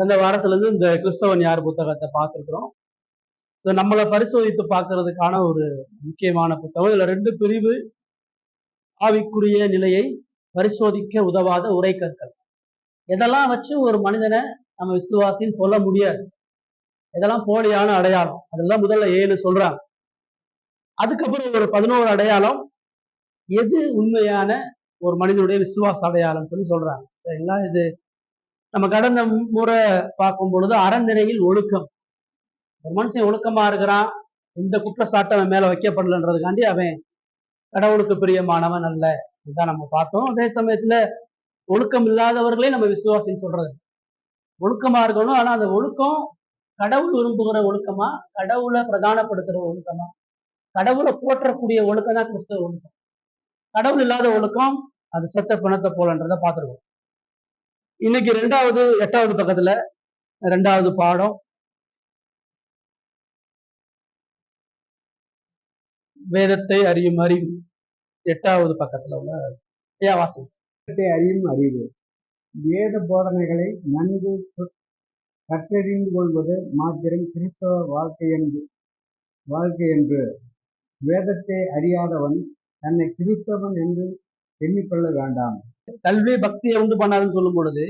கடந்த வாரத்துல இருந்து இந்த கிறிஸ்தவன் யார் புத்தகத்தை பார்த்துருக்குறோம். நம்மளை பரிசோதித்து பார்க்கறதுக்கான ஒரு முக்கியமான புத்தகம். இதுல 2 பிரிவு. ஆவிக்குரிய நிலையை பரிசோதிக்க உதவாத உரைக்கற்கள். எதெல்லாம் வச்சு ஒரு மனிதனை நம்ம விசுவாசின்னு சொல்ல முடியாது, இதெல்லாம் போலியான அடையாளம். அதெல்லாம் முதல்ல 7 சொல்றாங்க. அதுக்கப்புறம் ஒரு 11 அடையாளம் எது உண்மையான ஒரு மனிதனுடைய விசுவாச அடையாளம் சொல்லி சொல்றாங்க. சரிங்களா? இது நம்ம கடந்த முறை பார்க்கும் பொழுது அறநிலையில் ஒழுக்கம். ஒரு மனுஷன் ஒழுக்கமா இருக்கிறான், இந்த குற்றச்சாட்டு அவன் மேல வைக்கப்படலன்றதுக்காண்டி அவன் கடவுளுக்கு பிரியமானவன் அல்ல, இதுதான் நம்ம பார்த்தோம். அதே சமயத்துல ஒழுக்கம் இல்லாதவர்களே நம்ம விசுவாசின்னு சொல்றது. ஒழுக்கமா இருக்கணும், ஆனா அந்த ஒழுக்கம் கடவுள் விரும்புகிற ஒழுக்கமா, கடவுளை பிரதானப்படுத்துற ஒழுக்கமா, கடவுளை போற்றக்கூடிய ஒழுக்கம் தான் கிறிஸ்தவ ஒழுக்கம். கடவுள் இல்லாத ஒழுக்கம் அது செத்த பிணத்தை போலன்றதை பார்த்துருக்கோம். இன்னைக்கு 8வது பக்கத்துல 2வது பாடம், வேதத்தை அறியும் அறிவு. 8வது பக்கத்துல உள்ள வாசம். வேதத்தை அறியும் அறிவு. வேத போதனைகளை நன்கு கற்றறிந்து கொள்வது மாத்திரம் கிறிஸ்தவ வாழ்க்கை என்று வேதத்தை அறியாதவன் தன்னை கிறிஸ்தவன் என்று எண்ணிக்கொள்ள வேண்டாம். கல்வி பக்தியை உண்டு பண்ணாதுன்னு சொல்லும் பொழுது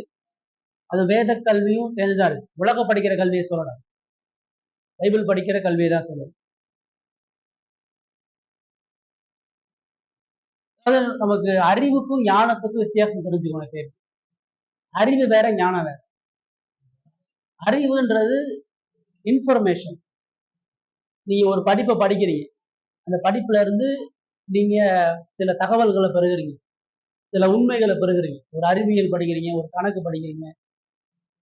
அது வேத கல்வியும் சேர்ந்துதான் இருக்கு. உலக படிக்கிற கல்வியை சொல்லணும், பைபிள் படிக்கிற கல்வியை தான் சொல்லணும். அதாவது நமக்கு அறிவுக்கும் ஞானத்துக்கும் வித்தியாசம் தெரிஞ்சுக்கணும். அறிவு வேற, ஞானம் வேற. அறிவுன்றது இன்ஃபர்மேஷன். நீங்க ஒரு படிப்பை படிக்கிறீங்க, அந்த படிப்புல இருந்து நீங்க சில தகவல்களை பெறுகிறீங்க, சில உண்மைகளை பெறுகிறீங்க. ஒரு அறிவியல் படிக்கிறீங்க, ஒரு கணக்கு படிக்கிறீங்க.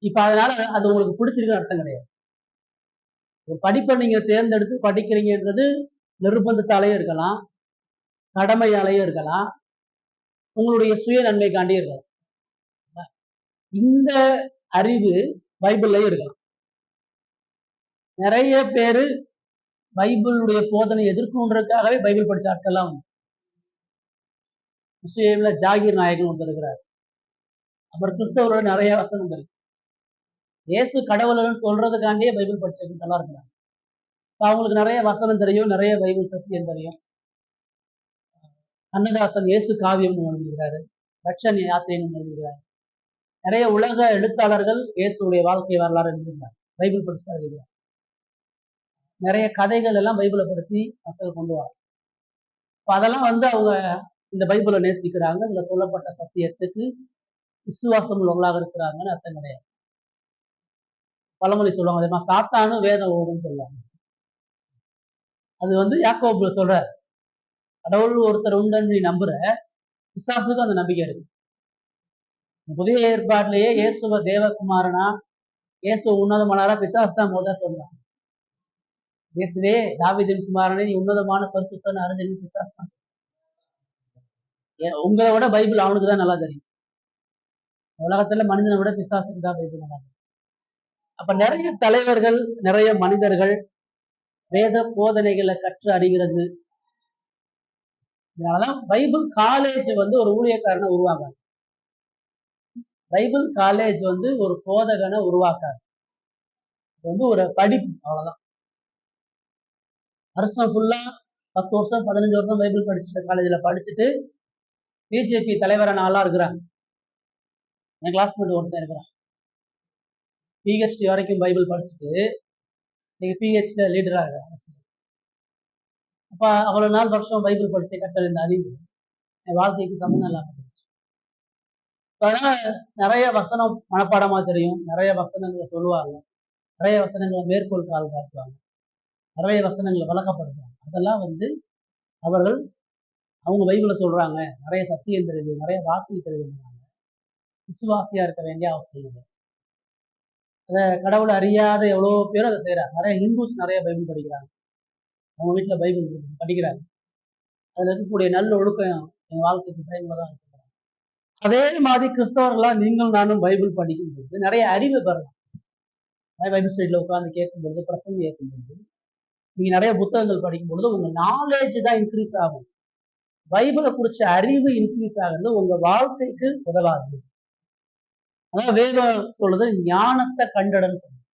இப்ப அதனால அது உங்களுக்கு பிடிச்சிருக்குன்னு அர்த்தம் கிடையாது. ஒரு படிப்பை நீங்க தேர்ந்தெடுத்து படிக்கிறீங்கன்றது நிர்பந்தத்தாலேயே இருக்கலாம், கடமையாலேயே இருக்கலாம், உங்களுடைய சுய நன்மைக்காண்டியே இருக்கலாம். இந்த அறிவு பைபிள்லயே இருக்கலாம். நிறைய பேரு பைபிளுடைய போதனை எதிர்க்குன்றதுக்காகவே பைபிள் படிச்ச ஆட்கள்லாம் முஸ்லீம்ல ஜாகிர் நாயகன் ஒருத்தர் இருக்கிறார். அப்புறம் கிறிஸ்தவரோட நிறைய வசனம் இருக்கு. இயேசு கடவுள்னு சொல்றதுக்காண்டியே பைபிள் படிச்சவங்க நல்லா இருக்கிறாங்க. அவங்களுக்கு நிறைய வசனம் தெரியும், நிறைய பைபிள் சத்தியம் தெரியும். அன்னதாசன் இயேசு காவியம்னு எழுதியிருக்கிறாரு, ரட்சன் யாத்திரைன்னு எழுதியிருக்கிறாரு. நிறைய உலக எழுத்தாளர்கள் இயேசுடைய வாழ்க்கை வரலாறு எழுதியிருக்கிறார், பைபிள் படிச்சுதான் எழுதியிருக்கிறார். நிறைய கதைகள் எல்லாம் பைபிளை படுத்தி மக்கள் கொண்டு வராங்க. அதெல்லாம் அவங்க இந்த பைபிளை நேசிக்கிறாங்க, இதுல சொல்லப்பட்ட சத்தியத்துக்கு விசுவாசம் உள்ளவங்களாக இருக்கிறாங்கன்னு அர்த்தம் கிடையாது. பழமொழி சொல்லுவாங்க, அதே மாதிரி சாத்தானும் வேதம் ஓடுன்னு சொல்லுவாங்க. அது யாக்கோபு சொல்ற, கடவுள் ஒருத்தர் உண்டுன்னு நீ நம்புற, பிசாசுக்கும் அந்த நம்பிக்கை இருக்கு. புதிய ஏற்பாட்டிலேயே இயேசுவ தேவகுமாரனா, இயேசு உன்னதமானாரா, பிசாசு தான் முதல் சொல்றாங்க. இயேசுவே தாவீதின் குமாரனே நீ உன்னதமான பரிசுத்தன்னு அறிஞ்சு பிசாசு தான். உங்களை விட பைபிள் அவனுக்கு தான் நல்லா தெரியும். உலகத்துல மனிதனை விட பிசாசுக்கு தான் பைபிள் நல்லா தெரியும். அப்ப நிறைய தலைவர்கள், நிறைய மனிதர்கள் வேத போதனைகளை கற்று அறிகிறது. இதனாலதான் பைபிள் காலேஜ் ஒரு ஊழியக்காரனை உருவாக்காது. பைபிள் காலேஜ் ஒரு போதகனை உருவாக்காது. ஒரு படிப்பு, அவ்வளவுதான். வருஷம் ஃபுல்லா 10 வருஷம் 15 வருஷம் பைபிள் படிச்சுட்டு காலேஜ்ல படிச்சுட்டு பிஜேபி தலைவரை நாளா இருக்கிறாங்க. என் கிளாஸ்மேட் ஒருத்தன் இருக்கிறான், பிஹெச்டி வரைக்கும் பைபிள் படிச்சுட்டு நீங்க பிஹெச்டி லீடரா இருக்காங்க. அப்ப அவ்வளவு நாள் வருஷம் பைபிள் படிச்சு கற்றறிந்த அறிவு என் வாழ்க்கைக்கு சம்பந்தம் இல்லாம போச்சு. அதனால நிறைய வசனம் மனப்பாடமா தெரியும், நிறைய வசனங்களை சொல்லுவாங்க, நிறைய வசனங்களை மேற்கோள் கால் காட்டுவாங்க, நிறைய வசனங்களை விளக்கப்படுத்துவாங்க. அதெல்லாம் அவர்கள் அவங்க பைபிளை சொல்றாங்க, நிறைய சத்தியம் தெரியுது, நிறைய வாக்கு தெரியுதுனாங்க விசுவாசியா இருக்க வேண்டிய அவசியம் இல்லை. அதை கடவுளை அறியாத எவ்வளோ பேர் அதை செய்யறாங்க. நிறைய ஹிந்துஸ் நிறைய பைபிள் படிக்கிறாங்க, அவங்க வீட்டுல பைபிள் படிக்கிறாங்க. அதுல இருக்கக்கூடிய நல்ல ஒழுக்கம் என் வாழ்க்கைக்கு பயன்பதான் இருக்கிறாங்க. அதே மாதிரி கிறிஸ்தவர்களா நீங்களும் நானும் பைபிள் படிக்கும் பொழுது நிறைய அறிவு பெறலாம். பைபிள் ஸ்டடியில உட்காந்து கேட்கும் பொழுது, பிரசங்கம் கேட்கும் பொழுது, நீங்க நிறைய புத்தகங்கள் படிக்கும் பொழுது உங்க நாலேஜ் தான் இன்க்ரீஸ் ஆகும். பைபிளை குறிச்ச அறிவு இன்க்ரீஸ் ஆகுறது உங்க வாழ்க்கைக்கு உதவாது. அதான் வேதம் சொல்றது ஞானத்தை கண்டடன்னு சொல்லுது.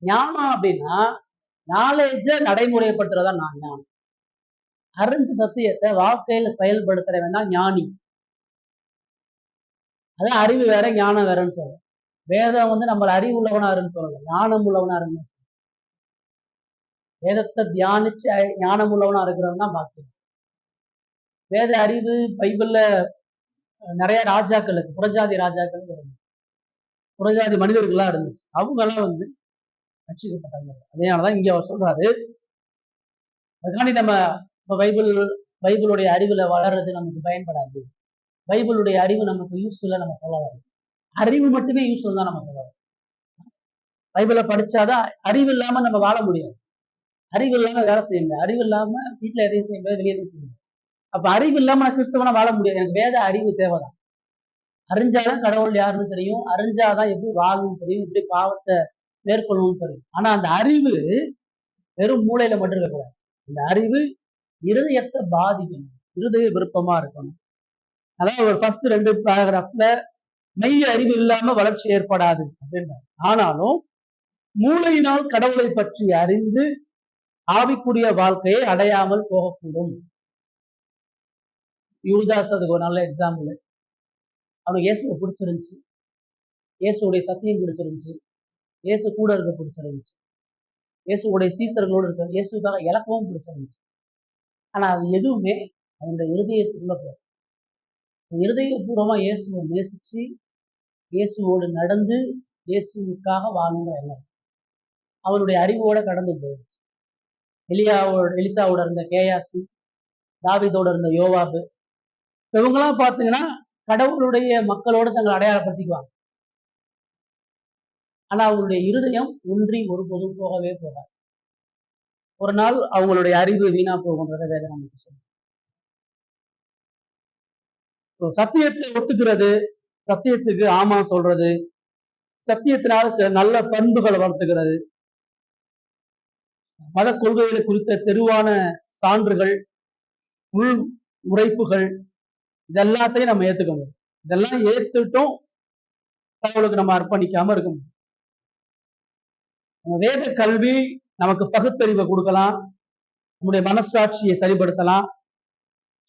ஞானம் அப்படின்னா நாலேஜ நடைமுறைப்படுத்துறதா நான் ஞானம். அறிஞ்ச சத்தியத்தை வாழ்க்கையில செயல்படுத்துறவன் தான் ஞானி. அதான் அறிவு வேற ஞானம் வேறன்னு சொல்றோம். வேதம் வந்து நம்மள அறிவு உள்ளவனா இருன்னு சொல்லல, ஞானம் உள்ளவனா இருந்து. வேதத்தை தியானிச்சு ஞானம் உள்ளவனா இருக்கிறவன் தான் பாக்கியம். வேத அறிவு பைபிள்ல நிறைய ராஜாக்களுக்கு, புறஜாதி ராஜாக்களுக்கு இருந்துச்சு, புறஜாதி மனிதர்கள்லாம் இருந்துச்சு. அவங்க எல்லாம் வந்து ரட்சிக்கப்பட்டாங்க. அதனாலதான் இங்க அவர் சொல்றாரு, அதுக்காண்டி நம்ம இப்ப பைபிளுடைய அறிவுல வளர்றது நமக்கு பயன்படாது. பைபிளுடைய அறிவு நமக்கு யூஸ்ஃபுல்லா நம்ம சொல்ல வரோம். அறிவு மட்டுமே யூஸ்ஃபுல் தான் நம்ம சொல்ல வரோம். பைபிளை படிச்சாதான், அறிவு இல்லாம நம்ம வாழ முடியாது. அறிவு இல்லாம வேலை செய்ய முடியாது. அறிவு இல்லாம வீட்டுல எதையும் செய்ய முடியாது, வெளியே எதையும் செய்ய முடியாது. அப்ப அறிவு இல்லாம நான் கிறிஸ்தவனா வாழ முடியாது. எனக்கு வேத அறிவு தேவைதான். அறிஞ்சாதான் கடவுள் யாருன்னு தெரியும், அறிஞ்சாதான் எப்படி வாழணும்னு தெரியும், எப்படி பாவத்தை மேற்கொள்ளணும்னு தெரியும். ஆனா அந்த அறிவு வெறும் மூளையில மட்டும் இருக்கக்கூடாது. இந்த அறிவு இருதயத்தை பாதிக்கணும், இருதய விருப்பமா இருக்கணும். அதான் ஒரு ஃபர்ஸ்ட் 2 பேராகிராஃப்ல மெய் அறிவு இல்லாம வளர்ச்சி ஏற்படாது அப்படின்றார். ஆனாலும் மூளையினால் கடவுளை பற்றி அறிந்து ஆவிக்குரிய வாழ்க்கையை அடையாமல் போகக்கூடும். யூதாஸ் அதுக்கு ஒரு நல்ல எக்ஸாம்பிள். அவனுக்கு இயேசுவை பிடிச்சிருந்துச்சு, இயேசுடைய சத்தியம் பிடிச்சிருந்துச்சு, இயேசு கூட இருக்க பிடிச்சிருந்துச்சு, இயேசுடைய சீசர்களோடு இருக்க இயேசுக்காக இலக்கவும் பிடிச்சிருந்துச்சு. ஆனா அது எதுவுமே அவனுடைய இருதயத்துக்குள்ள போகும். இருதயபூர்வமா இயேசுவை நேசிச்சு இயேசுவோடு நடந்து இயேசுக்காக வாழுங்கிற எண்ணம் அவனுடைய அறிவோட கடந்து போயிடுச்சு. எலிசாவோட இருந்த கேயாசி, தாவீதோட இருந்த யோவாபு, இவங்கெல்லாம் பாத்தீங்கன்னா கடவுளுடைய மக்களோடு தங்களை அடையாளப்படுத்திக்குவாங்க. ஆனா அவங்களுடைய இருதயம் ஒன்றி ஒருபோதும் போகவே போகாது. ஒரு நாள் அவங்களுடைய அறிவு வீணா போகுன்றத வேதம் நமக்கு சொல்லும். சத்தியத்தை ஒத்துக்கிறது, சத்தியத்துக்கு ஆமா சொல்றது, சத்தியத்தினால சில நல்ல பண்புகளை வளர்த்துக்கிறது, மத கொள்கைகளை குறித்த தெளிவான சான்றுகள், உள் உரைப்புகள், இதெல்லாத்தையும் நம்ம ஏத்துக்க முடியும். இதெல்லாம் ஏத்துட்டும் கடவுளுக்கு நம்ம அர்ப்பணிக்காம இருக்க முடியும். வேத கல்வி நமக்கு பகுத்தறிவை கொடுக்கலாம், நம்முடைய மனசாட்சியை சரிப்படுத்தலாம்,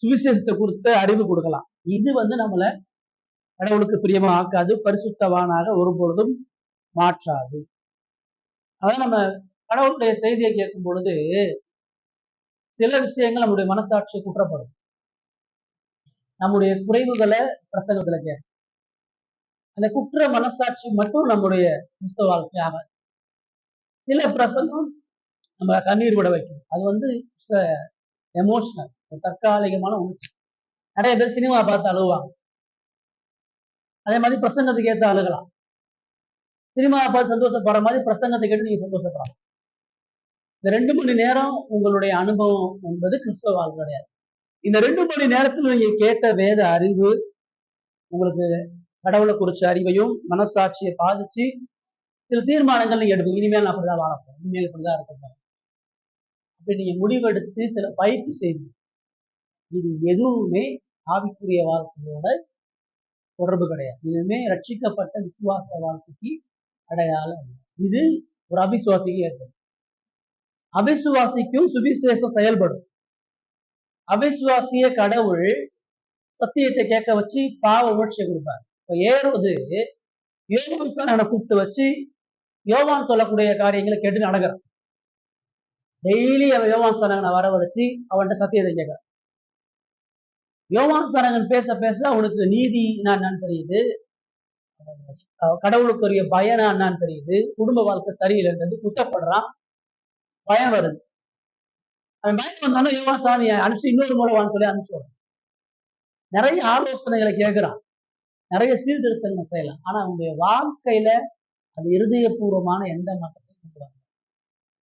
சுவிசேஷத்தை குறித்த அறிவு கொடுக்கலாம். இது வந்து நம்மள கடவுளுக்கு பிரியமா ஆக்காது, பரிசுத்தவானாக ஒருபொழுதும் மாற்றாது. அதான் நம்ம கடவுளுடைய செய்தியை கேட்கும் பொழுது சில விஷயங்கள் நம்முடைய மனசாட்சியை குற்றப்படும். நம்முடைய குறைவுகளை பிரசங்கத்துல கேட்கும். அந்த குற்ற மனசாட்சி மட்டும் நம்முடைய கிறிஸ்தவ வாழ்க்கையாக சில பிரசங்கம் நம்ம கண்ணீர் விட வைக்கும். அது வந்து எமோஷனல், தற்காலிகமான உணர்ச்சி. நிறைய பேர் சினிமா பார்த்து அழுவாங்க, அதே மாதிரி பிரசங்கத்துக்கு ஏற்ற அழுகலாம். சினிமா பார்த்து சந்தோஷப்படுற மாதிரி பிரசங்கத்தை கேட்டு நீங்க சந்தோஷப்படலாம். இந்த 2 மணி நேரம் உங்களுடைய அனுபவம் என்பது கிறிஸ்தவ வாழ்க்கை கிடையாது. இந்த 2 மணி நேரத்துல நீங்க கேட்ட வேத அறிவு உங்களுக்கு கடவுளை குறிச்ச அறிவையும் மனசாட்சியை பாதிச்சு சில தீர்மானங்கள் நீங்க எடுப்பீங்க. இனிமேல் நான் அப்படிதான் வாழப்போம், இனிமேல் இப்படிதான் இருக்க. அப்படி நீங்க முடிவெடுத்து சில பயிற்சி செய்வீங்க. இது எதுவுமே ஆவிக்குரிய வாழ்க்கையோட தொடர்பு கிடையாது. இதுவுமே ரட்சிக்கப்பட்ட விசுவாச வாழ்க்கைக்கு அடையாளம். இது ஒரு அவிசுவாசிக்கு ஏற்படும். அவிசுவாசிக்கும் சுவிசேஷம் செயல்படும். அவிசுவாசிய கடவுள் சத்தியத்தை கேட்க வச்சு பாவ உணர்ச்சியை கொடுப்பார். இப்ப ஏறுவது யோவான் கூப்பிட்டு வச்சு யோவான் சொல்லக்கூடிய காரியங்களை கேட்டு நடக்கிறான். டெய்லி அவன் யோவான் சானகனை வரவழைச்சு அவன்கிட்ட சத்தியத்தை கேட்கிறான். யோவான் சானகன் பேச பேச அவனுக்கு நீதி என்னன்னு தெரியுது, கடவுளுக்குரிய பயனா என்னன்னு தெரியுது, குடும்ப வாழ்க்கை சரியில்லைன்றது குற்றப்படுறான், பயம் வருது. அவன் பயம் வந்தாலும் யோவான் சாணியை அனுப்பிச்சு இன்னொரு மூலவான்னு சொல்லி அனுப்பிச்சு நிறைய ஆலோசனைகளை கேட்கிறான், நிறைய சீர்திருத்தங்கள் செய்யலாம். ஆனா அவனுடைய வாழ்க்கையில அது இருதயபூர்வமான எந்த மாற்றத்தையும் கொண்டு வர.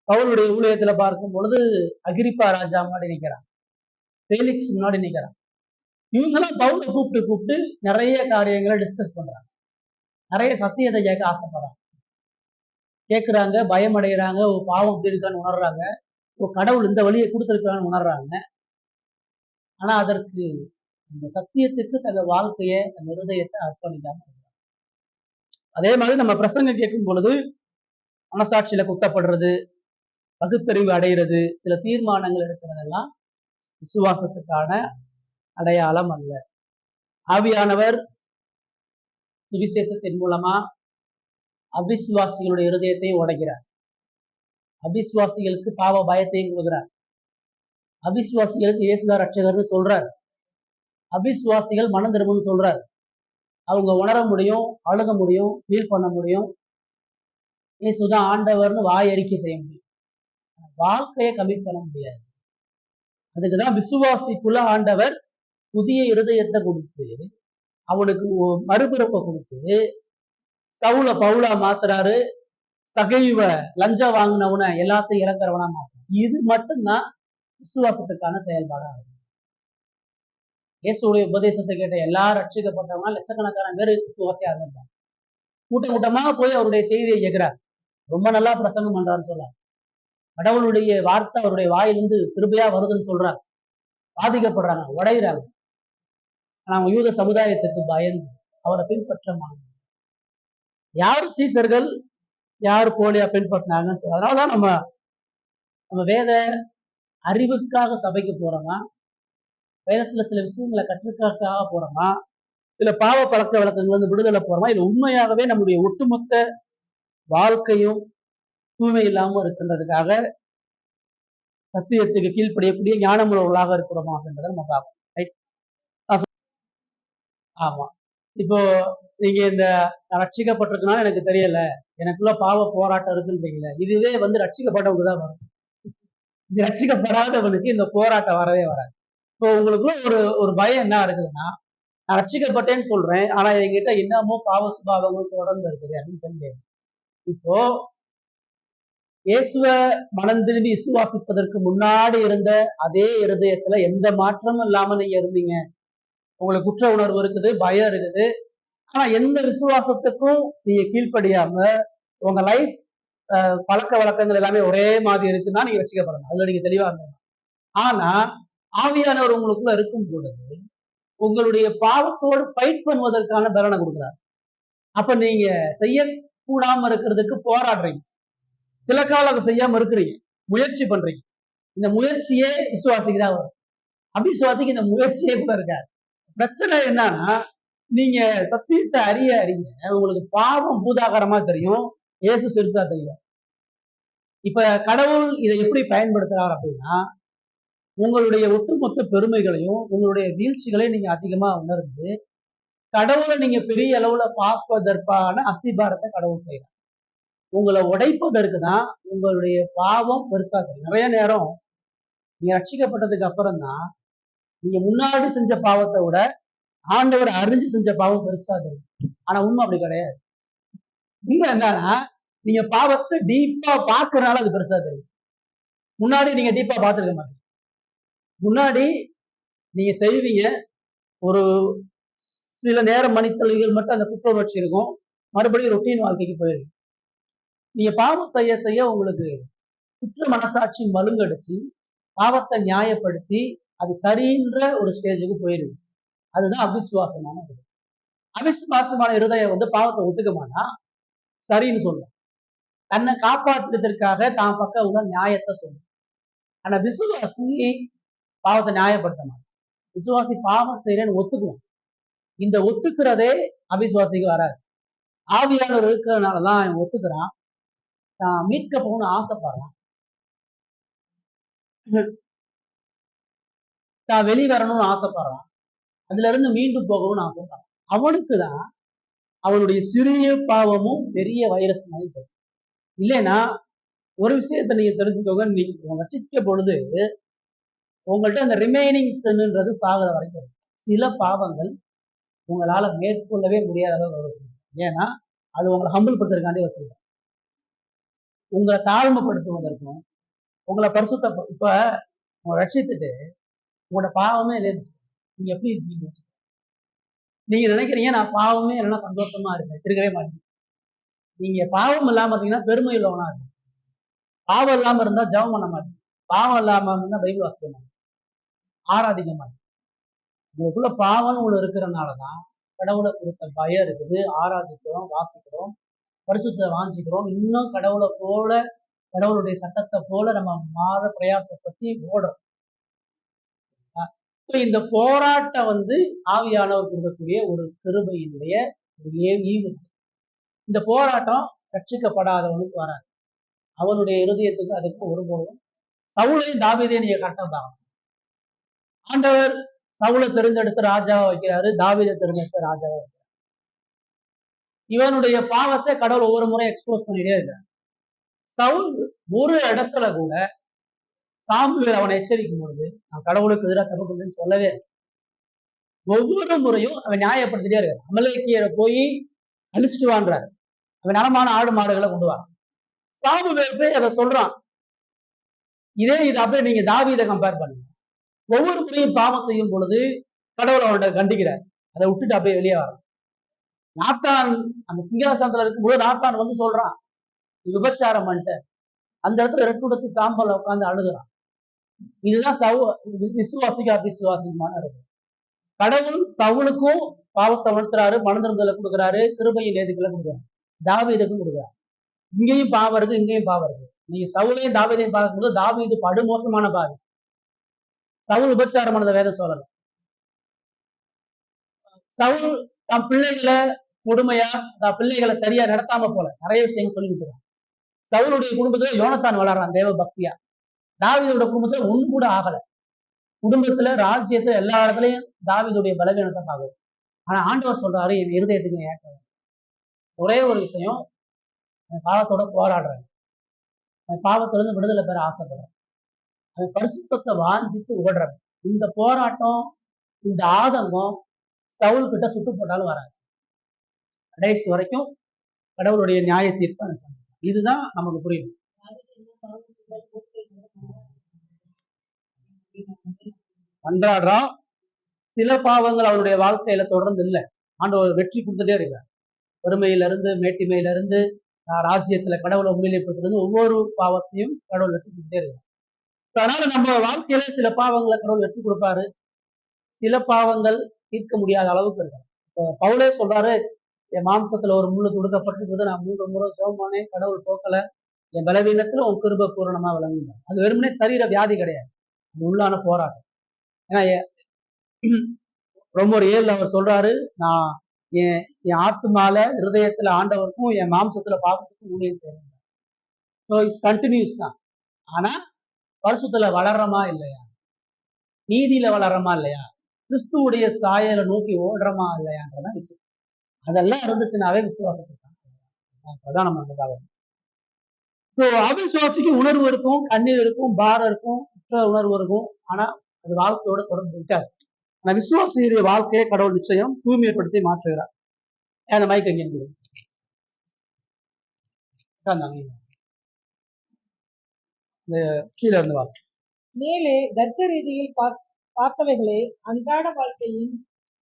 பவுலுடைய ஊழியத்துல பார்க்கும் பொழுது அகிரிப்பா ராஜா முன்னாடி நிற்கிறான், ஃபேலிக்ஸ் முன்னாடி நிற்கிறான். இவங்கெல்லாம் பவுலை கூப்பிட்டு நிறைய காரியங்களை டிஸ்கஸ் பண்றாங்க, நிறைய சத்தியத்தை கேட்க ஆசைப்படுறாங்க, கேட்கிறாங்க, பயம் அடைகிறாங்க, ஒரு பாவம் எப்படி இருக்கான்னு உணர்றாங்க, ஒரு கடவுள் இந்த வழியை கொடுத்துருக்கான்னு உணர்றாங்க. ஆனா அதற்கு இந்த சத்தியத்துக்கு தங்க வாழ்க்கையை, அந்த இருதயத்தை அர்ப்பணிக்காம அதே மாதிரி நம்ம பிரசங்கம் கேட்கும் பொழுது மனசாட்சியில குத்தப்படுறது, பகுத்தறிவு அடைகிறது, சில தீர்மானங்கள் எடுக்கிறதெல்லாம் விசுவாசத்துக்கான அடையாளம் அல்ல. ஆவியானவர் சுவிசேஷத்தின் மூலமா அவிசுவாசிகளுடைய இருதயத்தையும் உடைக்கிறார். அவிசுவாசிகளுக்கு பாவ பயத்தையும் கொடுக்கிறார். அவிசுவாசிகளுக்கு இயேசுதான் ரட்சகர்னு சொல்றார். அவிசுவாசிகள் மனம் திரும்பும்னு சொல்றார். அவங்க உணர முடியும், அழுக முடியும், ஃபீல் பண்ண முடியும், இயேசுதான் ஆண்டவர்னு வாய் அறிக்கை செய்ய முடியும். வாழ்க்கையை கமிட் பண்ண முடியாது. அதுக்குதான் விசுவாசிக்குள்ள ஆண்டவர் புதிய இருதயத்தை கொடுத்து அவனுக்கு மறுபிறப்பை கொடுத்து சவுல பவுலா மாத்துறாரு. சகைவ லஞ்சம் வாங்கினவன எல்லாத்தையும் இறக்குறவனா மாத்துறாரு. இது மட்டும்தான் விசுவாசத்துக்கான செயல்பாடா இருக்கு. இயேசுடைய உபதேசத்தை கேட்ட எல்லா ரட்சிக்கப்பட்டவங்க லட்சக்கணக்கான பேர் விசுவாசியா இருந்திருப்பாங்க. கூட்டம் கூட்டமா போய் அவருடைய செய்தியை கேட்கிறார். ரொம்ப நல்லா பிரசங்கம் பண்றாருன்னு சொல்றார். கடவுளுடைய வார்த்தை அவருடைய வாயிலிருந்து கிருபையா வருதுன்னு சொல்றாங்க. பாதிக்கப்படுறாங்க, உடையிறாங்க. ஆனா அவங்க யூத சமுதாயத்துக்கு பயந்து அவரை பின்பற்றமாங்க. யார் சீசர்கள், யார் போலியா பின்பற்றினாங்கன்னு சொல்ல. அதனாலதான் நம்ம வேத அறிவுக்காக சபைக்கு போறோமா, வேதத்துல சில விஷயங்களை கற்றுக்காக போறோமா, சில பாவ பழக்க வழக்கங்கள் வந்து விடுதலை போறோமா, இது உண்மையாகவே நம்முடைய ஒட்டுமொத்த வாழ்க்கையும் தூய்மை இல்லாம இருக்கின்றதுக்காக சத்தியத்துக்கு கீழ்ப்படியக்கூடிய ஞானமுள்ளவர்களாக இருக்கிறோமா அப்படின்றத நம்ம பார்க்கணும். ரைட்? ஆமா. இப்போ நீங்க இந்த ரட்சிக்கப்பட்டிருக்குன்னா எனக்கு தெரியல, எனக்குள்ள பாவ போராட்டம் இருக்குன்றீங்களே, இதுவே வந்து ரட்சிக்கப்பட்டவங்க தான் வரும். இது ரட்சிக்கப்படாதவனுக்கு இந்த போராட்டம் வரவே வராது. இப்போ உங்களுக்குள்ள ஒரு பயம் என்ன இருக்குதுன்னா, நான் ரட்சிக்கப்பட்டேன்னு சொல்றேன், ஆனா என்கிட்ட இன்னமும் பாவ சுபாவங்கள் தொடர்ந்து இருக்குது அப்படின்னு சொல்லி. இப்போ இயேசுவ மனம் திரும்பி விசுவாசிப்பதற்கு முன்னாடி இருந்த அதே இருதயத்துல எந்த மாற்றமும் இல்லாம நீங்க இருந்தீங்க, உங்களுக்கு குற்ற உணர்வு இருக்குது, பயம் இருக்குது, ஆனா எந்த விசுவாசத்துக்கும் நீங்க கீழ்ப்படியாம உங்க லைஃப் பழக்க வழக்கங்கள் எல்லாமே ஒரே மாதிரி இருக்குன்னா நீங்க ரட்சிக்கப்படணும். அதுல நீங்க தெளிவா இருந்தீங்க. ஆனா ஆவியானவர் உங்களுக்குள்ள இருக்கும் பொழுது உங்களுடைய பாவத்தோடு ஃபைட் பண்ணுவதற்கான பலனை கொடுக்குறாரு. அப்ப நீங்க செய்யக்கூடாம இருக்கிறதுக்கு போராடுறீங்க. சில காலம் அதை செய்யாம இருக்கிறீங்க, முயற்சி பண்றீங்க. இந்த முயற்சியே விசுவாசிக்கு தான் வரும். அபிசுவாசிக்கு இந்த முயற்சியே கூட இருக்காது. பிரச்சனை என்னன்னா, நீங்க சத்தியத்தை அறிய உங்களுக்கு பாவம் பூதாகரமா தெரியும், இயேசு சிறுசா தெரியும். இப்ப கடவுள் இதை எப்படி பயன்படுத்துறாரு அப்படின்னா, உங்களுடைய ஒட்டுமொத்த பெருமைகளையும் உங்களுடைய வீழ்ச்சிகளையும் நீங்க அதிகமா உணர்ந்து கடவுளை நீங்க பெரிய அளவுல பார்ப்பதற்கான அஸ்திபாரத்தை கடவுள் செய்யறார். உங்களை உடைப்பதற்கு தான் உங்களுடைய பாவம் பெருசா தெரியும். நிறைய நேரம் நீங்க ரட்சிக்கப்பட்டதுக்கு அப்புறம் தான் நீங்க முன்னாடி செஞ்ச பாவத்தை விட ஆண்டவர் அறிஞ்சு செஞ்ச பாவம் பெருசா தெரியும். ஆனா உண்மை அப்படி கிடையாது. உண்மை என்னன்னா, நீங்க பாவத்தை டீப்பா பாக்குறதுனால அது பெருசா தெரியும். முன்னாடி நீங்க டீப்பா பார்த்துருக்க மாட்டீங்க. முன்னாடி நீங்க செய்வீங்க, ஒரு சில நேரம் மணித்தொழில்கள் மட்டும் அந்த குற்ற உணர்ச்சி இருக்கும், மறுபடியும் ரொட்டீன் வாழ்க்கைக்கு போயிருக்கு. நீங்க பாவம் செய்ய செய்ய உங்களுக்கு குற்ற மனசாட்சி மழுங்கடிச்சு பாவத்தை நியாயப்படுத்தி அது சரின்ற ஒரு ஸ்டேஜுக்கு போயிருக்கு. அதுதான் அவிசுவாசமான இருதயம். அவிசுவாசமான இருதயம் வந்து பாவத்தை ஒத்துக்க மாட்டா, சரின்னு சொல்லும். தன்னை காப்பாற்றுவதற்காக தான் பக்கம் உள்ள நியாயத்தை சொல்லும். ஆனா விசுவாசி பாவத்தை நியாயப்படுத்த மாட்டான். விசுவாசி பாவம் செய்யறேன்னு ஒத்துக்குவான். இந்த ஒத்துக்கிறதே அவிசுவாசிக்கு வராது. ஆவியானவர் இருக்கிறதுனாலதான் அவன் ஒத்துக்கிறான். தான் மீட்க போகணும்னு ஆசைப்படுறான், தான் வெளிவரணும்னு ஆசைப்படுறான், அதுல இருந்து மீண்டும் போகணும்னு ஆசைப்படுறான். அவனுக்குதான் அவனுடைய சிறிய பாவமும் பெரிய வைரஸ் மாதிரி போகும். இல்லைன்னா ஒரு விஷயத்த நீங்க தெரிஞ்சுக்கோங்க, நீங்க ரட்சிக்க பொழுது உங்கள்கிட்ட அந்த ரிமைனிங் சென்னுன்றது சாகிற வரைக்கும் சில பாவங்கள் உங்களால மேற்கொள்ளவே முடியாத அளவு வச்சிருக்கோம். ஏன்னா அது உங்களை ஹம்பிள் படுத்துறதுக்காண்டி வச்சிருக்கோம், உங்களை தாழ்மைப்படுத்துவதற்கும் உங்களை பரிசுத்த. இப்ப உங்களை ரட்சித்துட்டு உங்களோட பாவமே இல்லை, நீங்க எப்படி இருக்கீங்க? நீங்க நினைக்கிறீங்க நான் பாவமே இல்லைன்னா சந்தோஷமா இருக்கவே மாட்டீங்க. நீங்க பாவம் இல்லாம இருந்தீங்கன்னா பெருமை உள்ளவனா இருக்கு. பாவம் இல்லாம இருந்தா ஜெபம் பண்ண மாட்டீங்க. பாவம் இல்லாம இருந்தா பைபிள் வாசிக்க மாட்டீங்க, ஆராதிக்க மாட்டீங்க. உங்களுக்குள்ள பாவம்னு ஒண்ணு இருக்கிறதுனாலதான் கடவுளை கொடுத்த பயம் இருக்குது, ஆராதிக்கிறோம், வாசிக்கிறோம், பரிசுத்த வாஞ்சிக்கிறோம், இன்னும் கடவுளை போல, கடவுளுடைய சட்டத்தை போல நம்ம மாற பிரயாசப்பட்டு ஓடுறோம். இந்த போராட்டம் ஆவியானவர் கொடுக்கக்கூடிய ஒரு கிருபையினுடைய ஒரு ஈவு. இந்த போராட்டம் ரட்சிக்கப்படாதவனுக்கு வராது. அவனுடைய இருதயத்துக்கு அதுக்கு ஒருபோதும் சவுலையும் தாவீதையும் நீங்க கரெக்டா தான். ஆண்டவர் சவுலை தெரிஞ்செடுத்து ராஜாவா வைக்கிறாரு, தாவீதை தெரிஞ்செடுத்து ராஜாவா வைக்கிறாரு. இவனுடைய பாவத்தை கடவுள் ஒவ்வொரு முறை எக்ஸ்போஸ் பண்ணிட்டே இருக்காரு. சவுல் ஒரு இடத்துல கூட சாமுவேல் அவனை எச்சரிக்கும் பொழுது நான் கடவுளுக்கு எதிராக தப்பு பண்றேன்னு சொல்லவே இல்லை. ஒவ்வொரு முறையும் அவன் நியாயப்படுத்திட்டே இருக்காரு. அமலேக்கியரை போய் அழிச்சிட்டு வான்றாரு, அவன் நலமான ஆடு மாடுகளை கொண்டு வரான். சாமுவேல் போய் அதை சொல்றான். இது அப்படியே நீங்க தாவீதை கம்பேர் பண்ணுங்க. ஒவ்வொரு முறையும் பாவம் செய்யும் பொழுது கடவுள் அவனோட கண்டிக்கிறார், அதை விட்டுட்டு அப்படியே வெளியே வரான். நாத்தான் அந்த சிங்காசனத்துல இருக்கும்போது நாத்தான் சொல்றான், நீ விபச்சாரம் பண்ணிட்ட. அந்த இடத்துல ரெட்டுடத்தி சாம்பல உட்காந்து அழுகுறான். இதுதான் விசுவாசிக்கா விசுவாசியமான இருக்கும். கடவுள் சவுலுக்கும் பாவத்தை உணர்த்துறாரு, மனதிருந்தலை கொடுக்குறாரு, கிருபையின் நேதிகளை கொடுக்குறாரு, தாவீதுக்கும் கொடுக்குறாரு. இங்கேயும் பாவம் இருக்கு, இங்கேயும் பாவம் இருக்கு. நீங்க சவுலையும் தாவீதையும் பார்க்கும்போது தாவீது படுமோசமான பாவி. சவுல் விபச்சாரமானத வேதம் சொல்லல. சவுல் தன் பிள்ளைகளை கொடுமையா, தன் பிள்ளைகளை சரியா நடத்தாம போல நிறைய விஷயங்கள் சொல்லி கொடுக்குறான். சவுளுடைய குடும்பத்துல யோனத்தான் வளர்றான் தேவ பக்தியா. தாவீதோட குடும்பத்துல ஒண்ணு கூட ஆகல. குடும்பத்துல, ராஜ்யத்துல, எல்லா இடத்துலயும் தாவீதுடைய பலவீனத்தை பார்க்கணும். ஆனா ஆண்டவர் சொல்றாரு, என் இருதயத்துக்கு ஏற்ற ஒரே ஒரு விஷயம், பாவத்தோட போராடுறேன், பாவத்திலிருந்து விடுதலை பெற ஆசைப்படுறேன், அவன் பரிசுத்தத்தை வாஞ்சித்து ஓடுறேன். இந்த போராட்டம், இந்த ஆதங்கம் சவுல் கிட்ட சுட்டு போட்டாலும் வராது. கடைசி வரைக்கும் கடவுளுடைய நியாய தீர்ப்பு. இதுதான் நமக்கு புரியும். அன்றாடுறான். சில பாவங்கள் அவருடைய வாழ்க்கையில தொடர்ந்து இல்லை. ஆண்டவர் வெற்றி கொடுத்துட்டே இருக்கார். பெருமையில இருந்து, மேட்டிமையில இருந்து, ராஜ்யத்துல கடவுளை முன்னிலைப்பட்டிருந்து ஒவ்வொரு பாவத்தையும் கடவுள் வெற்றி கொடுத்துட்டே இருக்கார். அதனால நம்ம வாழ்க்கையில சில பாவங்களை கடவுள் வெற்றி கொடுப்பாரு, சில பாவங்கள் தீர்க்க முடியாத அளவுக்கு இருக்காரு. இப்போ பவுலே சொல்றாரு, என் மாம்சத்துல ஒரு முள்ளு துடுக்கப்பட்டிருக்குது, நான் 3 முறை ஜெபமானே, கடவுள் போக்கல, என் பலவீனத்துல உன் கிருபை பூரணமா விளங்குங்க. அது வெறுமனே சரீர வியாதி கிடையாது, அது உள்ளான போராட்டம். ஏன்னா ரொம்ப 7 அவர் சொல்றாரு, நான் என் ஆத்துமால இருதயத்துல ஆண்டவருக்கும் என் மாம்சத்துல பாவத்துக்கும் ஊழியம் செய்யறேன். ஸோ இட்ஸ் கண்டினியூஸ் தான். ஆனா பரிசுத்துல வளர்றமா இல்லையா, நீதியில வளர்றமா இல்லையா, கிறிஸ்துவுடைய சாயலை நோக்கி ஓடுறமா இல்லையான்றதான் விஷயம். அதெல்லாம் இருந்துச்சுனாவே விசுவாசத்துக்கு பிரதானமானதாக. ஸோ அவிசுவாசிக்கு உணர்வு இருக்கும், கண்ணீர் இருக்கும், பாரம் இருக்கும், குற்ற உணர்வு இருக்கும். ஆனா அது வாழ்க்கையோட தொடர்பு இருக்காது. ஆனா விசுவாசியுடைய வாழ்க்கையை கடவுள் நிச்சயம் தூய்மைப்படுத்தி மாற்றுகிறார். அந்த மைக் எங்க கீழே இருந்து வாசி. மேலே தர்க்க ரீதியில் பார்த்தவைகளை அன்றாட வாழ்க்கையின்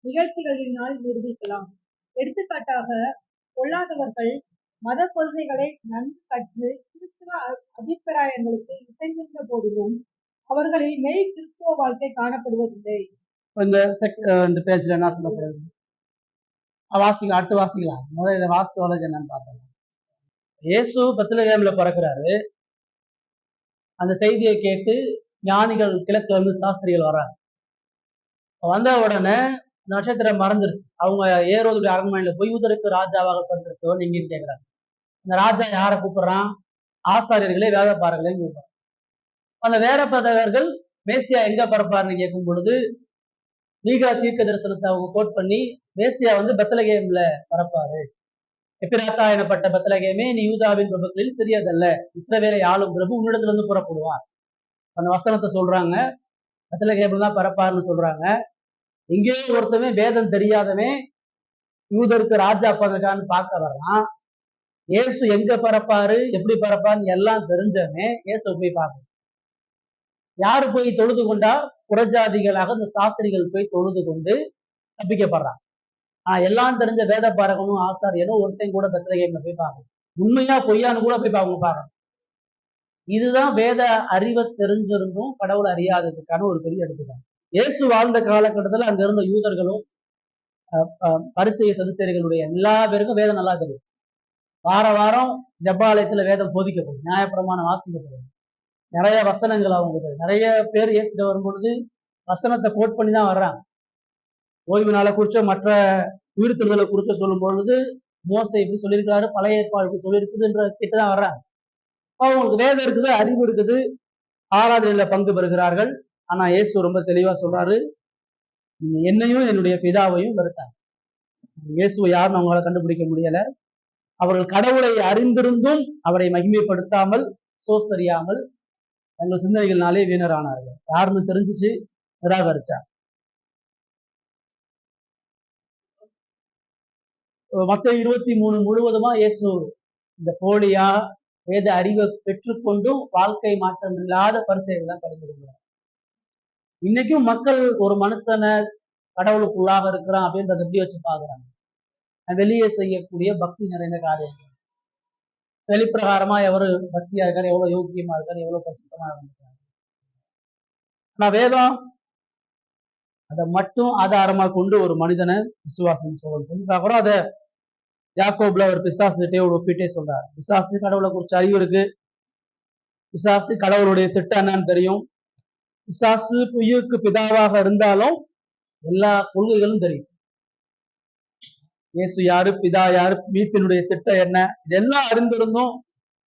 நிகழ்ச்சிகளினால் நிரூபிக்கலாம். எடுத்துக்காட்டாக, பொல்லாதவர்கள் மத கொள்கைகளை நன்கு கற்று கிறிஸ்துவ அபிப்பிராயங்களுக்கு இசைந்திருந்த போதிலும் அவர்களில் மெய் கிறிஸ்துவ வாழ்க்கை காணப்படுவதில்லை. இந்த பேஜ்ல என்ன சொல்லப்படுது வாசிக்கலாம், அடுத்து வாசிக்கலாம். முதல்ல இதை வாசிச்சு வளர்க்க என்னன்னு பார்த்தோம். இயேசு பெத்லகேம்ல பிறக்கிறாரு. அந்த செய்தியை கேட்டு ஞானிகள், கிழக்குல இருந்து சாஸ்திரிகள் வர்றாங்க. வந்த உடனே நட்சத்திரம் மறந்துருச்சு. அவங்க ஏரோதுடைய அரண்மனையில போய் யூதருக்கு ராஜாவாக பிறந்திருக்கவன் எங்கன்னு கேட்கிறாங்க. அந்த ராஜா யாரை கூப்பிடுறான்? ஆசாரியர்களே வேதபாரர்களையும் கூப்பிடுறான். அந்த வேதபாரகர்கள் மேசியா எங்க பிறப்பாருன்னு கேட்கும் பொழுது மீகா தீர்க்க தரிசனத்தை அவங்க கோட் பண்ணி, மேசியா பெத்லகேம்ல பிறப்பாரு, எப்பிராத்தா எனப்பட்ட பெத்லகேமே, நீ யூதாவின் பிரபுக்களில் சிறியதல்ல, இஸ்ரவேலை ஆளும் பிரபு உன்னிடத்துல இருந்து புறப்படுவார். அந்த வசனத்தை சொல்றாங்க. பெத்லகேம்ல தான் பிறப்பாருன்னு சொல்றாங்க. எங்கேயோ ஒருத்தவன் வேதம் தெரியாதவன் யூதருக்கு ராஜா பிறக்கான்னு பார்க்க வர்றான். இயேசு எங்க பிறப்பாரு, எப்படி பிறப்பாருன்னு எல்லாம் தெரிஞ்சவன் இயேசு போய் பார்க்கணும். யாரு போய் தொழுது கொண்டா? புறஜாதிகளாக இந்த சாஸ்திரிகள் போய் தொழுது கொண்டு தப்பிக்கப்படுறான். எல்லாம் தெரிஞ்ச வேத பாரகனும் ஆசாரியனும் ஒருத்தையும் கூட பெத்லகேம்ல போய் பார்க்கணும். உண்மையா பொய்யான்னு கூட போய் அவங்க பார்க்கணும். இதுதான் வேத அறிவை தெரிஞ்சிருந்தும் கடவுளை அறியாததுக்கான ஒரு பெரிய எடுத்துக்காட்டு. இயேசு வாழ்ந்த காலகட்டத்துல அங்க இருந்த யூதர்களும் பரிசேய சதுசேரிகளுடைய எல்லா பேருக்கும் வேதம் நல்லா தெரியும். வார வாரம் ஜப்பாலயத்துல வேதம் போதிக்கப்படும், நியாயப்பிரமாணம் வாசிக்கப்படும், நிறைய வசனங்கள் அவங்களுக்கு நிறைய பேர் ஏற்றுட்டு வரும் பொழுது வசனத்தை கோட் பண்ணி தான் வர்றாங்க. ஓய்வு நாளை குறிச்ச மற்ற உயிர்த்தெழுதலை குறிச்ச சொல்லும் பொழுது மோசை இப்படி சொல்லியிருக்காரு, பழைய ஏற்பாடு இப்படி சொல்லியிருக்குதுன்ற கிட்டதான் வர்றாங்க. அவங்களுக்கு வேதம் இருக்குது, அறிவு இருக்குது, ஆராதனையில பங்கு பெறுகிறார்கள். ஆனா இயேசு ரொம்ப தெளிவா சொல்றாரு, என்னையும் என்னுடைய பிதாவையும் வெறுத்தாங்க. இயேசுவை யாருன்னு அவங்களால கண்டுபிடிக்க முடியல. அவர்கள் கடவுளை அறிந்திருந்தும் அவரை மகிமைப்படுத்தாமல் சோஸ்தறியாமல் தங்கள் சிந்தனைகள்னாலே வீணரானார்கள். யாருன்னு தெரிஞ்சிச்சு, நிராகரிச்சாங்க. மத்தேயு 23 முழுவதுமா இயேசு இந்த போலியா வேத அறிவை பெற்றுக்கொண்டும் வாழ்க்கை மாற்றம் இல்லாத பரிசேயர்கள் தான் கடந்து கொள்கிறார். இன்னைக்கும் மக்கள் ஒரு மனுஷனை கடவுளுக்குள்ளாக இருக்கிறான் அப்படின்றத எப்படி வச்சு பாக்குறாங்க? வெளியே செய்யக்கூடிய பக்தி நிறைந்த காரியங்கள், வெளிப்பிரகாரமா எவரு பக்தியா இருக்காரு, எவ்வளவு யோக்கியமா இருக்காரு, எவ்வளவு பரிசுத்தமா இருக்காரு. ஆனா வேதம் அதை மட்டும் ஆதாரமா கொண்டு ஒரு மனிதனை விசுவாசம் சொல்லி பார்க்கிறோம். அதை யாக்கோப்ல ஒரு பிசாசுகிட்டே ஒரு ஒப்பிட்டே சொல்றாரு. பிசாசு கடவுளை குறிச்ச அறிவு இருக்கு, பிசாசு கடவுளுடைய திட்டம் என்னன்னு தெரியும், பிசாசு பொய்யுக்கு பிதாவாக இருந்தாலும் எல்லா கொள்கைகளும் தெரியும். இயேசு யாரு, பிதா யாரு, மீட்பினுடைய திட்டம் என்ன, இதெல்லாம் அறிந்திருந்தும்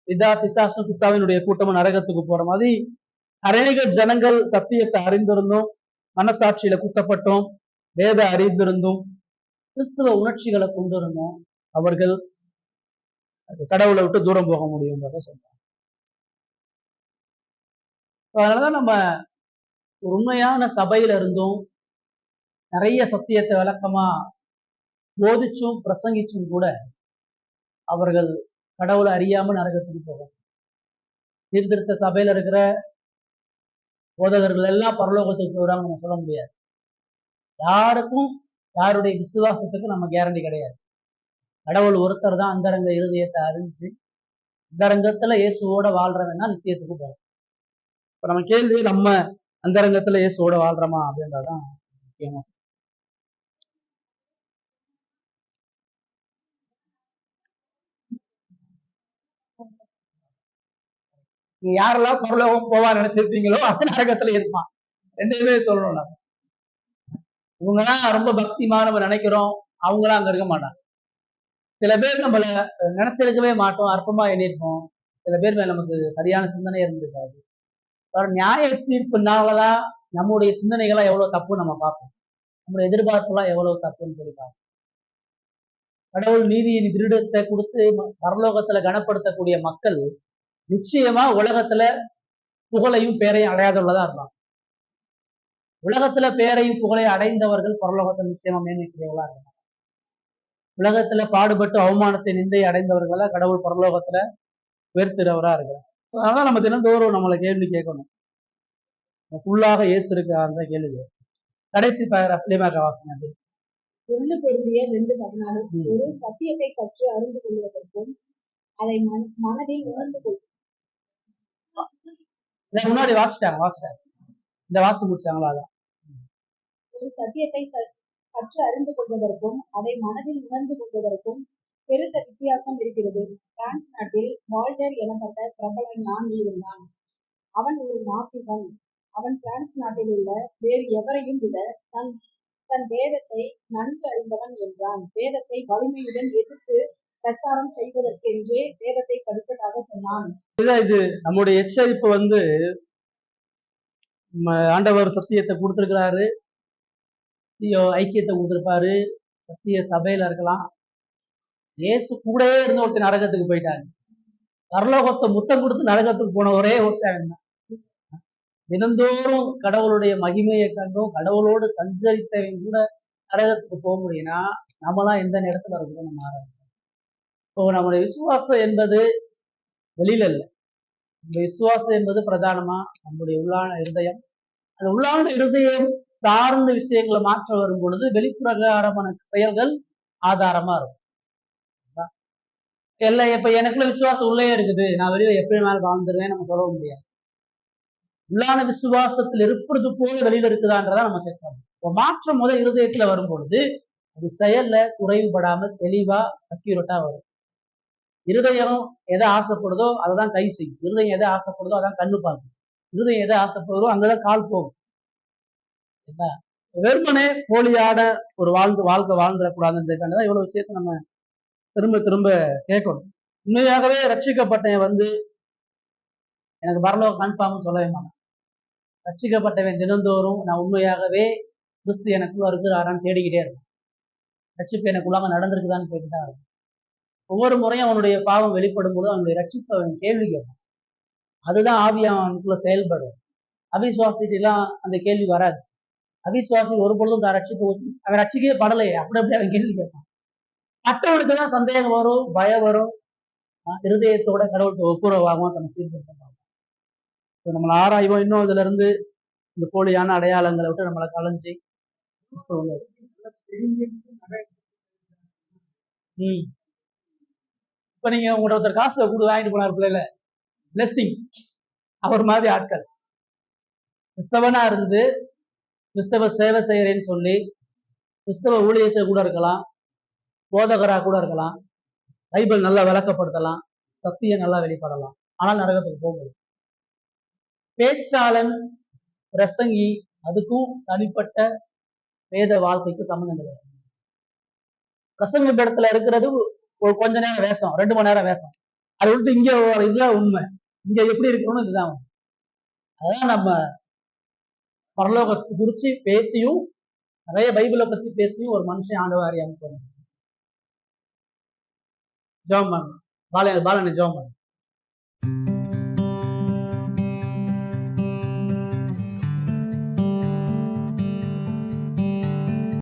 பிதா பிசாசும் பிசாவினுடைய கூட்டமும் நரகத்துக்கு போற மாதிரி அநேக ஜனங்கள் சத்தியத்தை அறிந்திருந்தும் மனசாட்சியில குத்தப்பட்டோம், வேத அறிந்திருந்தும் கிறிஸ்துவ உணர்ச்சிகளை கொண்டிருந்தோம் அவர்கள் கடவுளை விட்டு தூரம் போக முடியும் சொல்றாங்க. அதனாலதான் நம்ம ஒரு உண்மையான சபையில இருந்தும் நிறைய சத்தியத்தை விளக்கமா போதிச்சும் பிரசங்கிச்சும் கூட அவர்கள் கடவுளை அறியாம நரகத்துக்கு போகும். சீர்திருத்த சபையில இருக்கிற போதகர்கள் எல்லாம் பரலோகத்துக்கு போயிடாம நம்ம சொல்ல முடியாது. யாருக்கும் யாருடைய விசுவாசத்துக்கு நம்ம கேரண்டி கிடையாது. கடவுள் ஒருத்தர் தான் அந்தரங்க இருதயத்தை அறிஞ்சு அந்தரங்கத்துல இயேசுவோட வாழ்றவன்னா நித்தியத்துக்கு போறோம். இப்ப நம்ம கேள்வி, நம்ம அந்தரங்கத்துல இயேசுவோட வாழ்றோமா அப்படின்றதான் முக்கியமா. நீங்க யாரெல்லாம் பரலோகம் போவா நினைச்சிருப்பீங்களோ அந்த நரகத்துல இருப்பான். ரெண்டுமே சொல்லணும். நம்ம இவங்கெல்லாம் ரொம்ப பக்திமானவ நினைக்கிறோம், அவங்களாம் அங்க இருக்க மாட்டாங்க. சில பேர் நம்மள நினைச்சிருக்கவே மாட்டோம், அற்பமா எண்ணிருப்போம். சில பேர் மேல நமக்கு சரியான சிந்தனை இருந்திருக்காது. நியாய தீர்ப்புனாலதான் நம்முடைய சிந்தனைகள்லாம் எவ்வளவு தப்பு நம்ம பார்ப்போம், நம்முடைய எதிர்பார்ப்புலாம் எவ்வளவு தப்புன்னு சொல்லி பார்ப்போம். கடவுள் நீதியின் திருடத்தை கொடுத்து பரலோகத்துல கனப்படுத்தக்கூடிய மக்கள் நிச்சயமா உலகத்துல புகழையும் பேரையும் அடையாதவர்களா இருந்தாங்க. உலகத்துல பேரையும் புகழையும் அடைந்தவர்கள் பரலோகத்தை நிச்சயமா மேன்மைக்குரியவர்களா இருந்தாங்க. உலகத்துல பாடுபட்டு அவமானத்தை நிந்தை அடைந்தவர்களா கடவுள் பரலோகத்துல உயர்த்துறவரா இருக்கிறார். அதனால நம்ம தினந்தோறும் நம்மளை கேள்வி கேட்கணும், ஃபுல்லாக இயேசு இருக்காருன்ற கேள்வி. கடைசி வாசனை ஒன்று பொருந்திய 2:14 ஒரு சத்தியத்தை கற்று அறிந்து கொள்வதற்கும் அதை மனதில் உணர்ந்து கொள்ளும். முன்னாடி வாசிட்டாங்க, இந்த வாசி முடிச்சாங்களா? அதான் ஒரு சத்தியத்தை கற்று அறிந்து கொள்வதற்கும் அதை மனதில் உணர்ந்து கொள்வதற்கும் பெருத்த வித்தியாசம் இருக்கிறது. பிரான்ஸ் நாட்டில் வால்டர் எனப்பட்ட பிரபல ஞானி இருந்தான். அவன் ஒரு நாத்திகன். அவன் பிரான்ஸ் நாட்டில் உள்ள வேறு எவரையும் விட தன் வேதத்தை நன்கு அறிந்தவன் என்றான். வேதத்தை வலிமையுடன் எதிர்த்து பிரச்சாரம் செய்வதற்கென்றே வேதத்தை படிப்பதாக சொன்னான். இது நம்முடைய எச்சரிப்பு ஆண்டவர் சத்தியத்தை கொடுத்திருக்கிறாரு, ஐக்கியத்தை கொடுத்திருப்பாரு, சத்திய சபையில இருக்கலாம். இயேசு கூடவே இருந்து ஒருத்தர் நரகத்துக்கு போயிட்டாங்க. பரலோகத்தை முத்தம் கொடுத்து நரகத்துக்கு போன ஒரே ஒருத்தன். தினந்தோறும் கடவுளுடைய மகிமையை கண்டும் கடவுளோடு சஞ்சரித்தவன் கூட நரகத்துக்கு போக முடியும்னா நம்மளாம் எந்த நேரத்துல இருக்கிறோம்? நம்ம ஆரம்பிச்சோம். இப்போ நம்முடைய விசுவாசம் என்பது வெளியில இல்லை, நம்முடைய விசுவாசம் என்பது பிரதானமா நம்முடைய உள்ளான இருதயம். அந்த உள்ளான இருதயம் சார்ந்த விஷயங்களை மாற்ற வரும் பொழுது வெளிப்பிரகாரமான செயல்கள் ஆதாரமா இருக்கும். இல்லை, இப்ப எனக்குள்ள விசுவாசம் உள்ளே இருக்குது, நான் வெளியில எப்படி வேணாலும் வாழ்ந்துருவேன் நம்ம சொல்ல முடியாது. உள்ளான விசுவாசத்தில் இருப்பது போல வெளியில இருக்குதான்றதான் நம்ம செக் பண்ணணும். இப்போ மாற்றம் இருதயத்துல வரும் பொழுது அது செயல்ல குறைவுபடாம தெளிவா அக்யூரேட்டா வரும். இருதயம் எதை ஆசைப்படுதோ அதுதான் கை செய்யும். இருதயம் எதை ஆசைப்படுதோ அதான் கண்ணு பார்க்கும். இருதயம் எதை ஆசைப்படுதோ அங்கதான் கால் போகும். என்ன வெறுமனே போலியான ஒரு வாழ்க்கை வாழ்ந்துடக்கூடாதுன்றதுக்காண்டி இவ்வளவு விஷயத்த நம்ம திரும்ப திரும்ப கேட்கணும். உண்மையாகவே ரட்சிக்கப்பட்டவன் வந்து எனக்கு பரலோகம் கன்ஃபார்ம் சொல்லவே மாட்டான். ரட்சிக்கப்பட்டவன் தினந்தோறும் நான் உண்மையாகவே கிறிஸ்து எனக்குள்ள இருக்கிறாரான்னு தேடிக்கிட்டே இருக்கும். ரட்சிப்பு எனக்குள்ளாம நடந்திருக்குதான்னு கேட்டுதான் இருக்கும். ஒவ்வொரு முறையும் அவனுடைய பாவம் வெளிப்படும் போது அவனுடைய ரட்சிப்பு அவன் கேள்வி கேட்பான். அதுதான் அவனுக்குள்ள செயல்படும். அவிசுவாசிட்டெல்லாம் அந்த கேள்வி வராது. அவிசுவாசி ஒரு பொழுதும் தான் ரட்சிப்பு அவன் ரட்சிக்கவே படலையே அப்படி அவன் கேள்வி கேட்பான். மற்றவனுக்கு தான் சந்தேகம் வரும், பயம் வரும், இருதயத்தோட கடவுளுக்கு ஒப்புரவாகவும் தன்னை சீர்படுத்த நம்மளை ஆராய்வோம். இன்னும் இதுல இருந்து இந்த போலியான அடையாளங்களை விட்டு நம்மளை கலைஞ்சி இப்ப நீங்க உங்களோட ஒருத்தர் காசை கூட வாங்கிட்டு போனார் பிள்ளைல பிளெஸிங் அவர் மாதிரி ஆட்கள் கிறிஸ்தவனா இருந்து கிறிஸ்தவ சேவை செய்யறேன்னு சொல்லி கிறிஸ்தவ ஊழியத்தை கூட இருக்கலாம், போதகரா கூட இருக்கலாம், பைபிள் நல்லா விளக்கப்படுத்தலாம், சத்தியம் நல்லா வெளிப்படலாம், ஆனால் நரகத்துக்கு போக முடியும். பேச்சாளன் பிரசங்கி அதுக்கும் தனிப்பட்ட வேத வாழ்க்கைக்கு சம்பந்தம் கிடையாது. பிரசங்க இடத்துல இருக்கிறது ஒரு கொஞ்ச நேரம் வேஷம், 2 மணி நேரம் வேஷம். அதை விட்டு இங்க இதுதான் உண்மை, இங்க எப்படி இருக்கணும்னு இதுதான் உண்மை. அதான் நம்ம பரலோகத்தை குறிச்சு பேசியும் நிறைய பைபிளை பத்தி பேசியும் ஒரு மனுஷன் ஆண்டவாரி அமைப்பு ஜோம் பாலனை ஜோம்